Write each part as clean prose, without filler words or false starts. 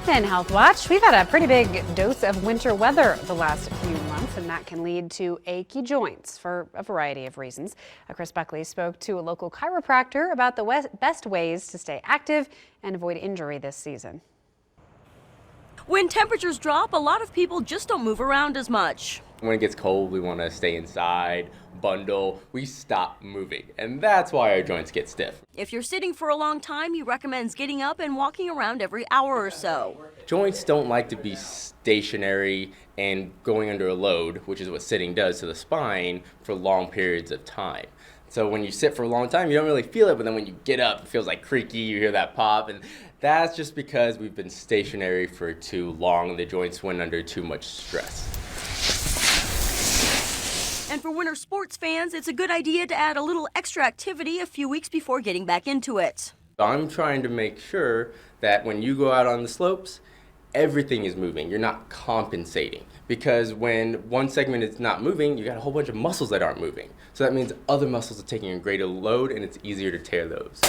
In Health Watch, we've had a pretty big dose of winter weather the last few months, and that can lead to achy joints for a variety of reasons. Chris Buckley spoke to a local chiropractor about the best ways to stay active and avoid injury this season. When temperatures drop, a lot of people just don't move around as much. When it gets cold, we want to stay inside, bundle, we stop moving, and that's why our joints get stiff. If you're sitting for a long time, he recommends getting up and walking around every hour or so. Joints don't like to be stationary and going under a load, which is what sitting does to the spine, for long periods of time. So when you sit for a long time, you don't really feel it, but then when you get up, it feels like creaky, you hear that pop, and that's just because we've been stationary for too long. The joints went under too much stress. And for winter sports fans, it's a good idea to add a little extra activity a few weeks before getting back into it. I'm trying to make sure that when you go out on the slopes, everything is moving. You're not compensating, because when one segment is not moving, you got a whole bunch of muscles that aren't moving. So that means other muscles are taking a greater load, and it's easier to tear those.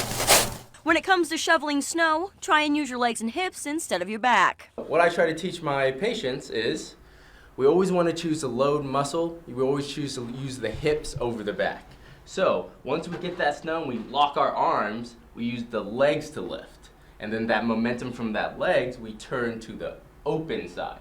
When it comes to shoveling snow, try and use your legs and hips instead of your back. What I try to teach my patients is we always want to choose the load muscle. We always choose to use the hips over the back. So once we get that snow and we lock our arms, we use the legs to lift. And then that momentum from that legs, we turn to the open side.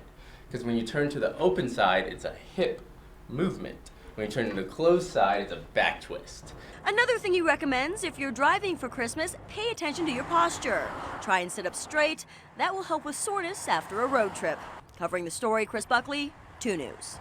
Because when you turn to the open side, it's a hip movement. When you turn to the closed side, it's a back twist. Another thing he recommends, if you're driving for Christmas, pay attention to your posture. Try and sit up straight. That will help with soreness after a road trip. Covering the story, Chris Buckley, 2 News.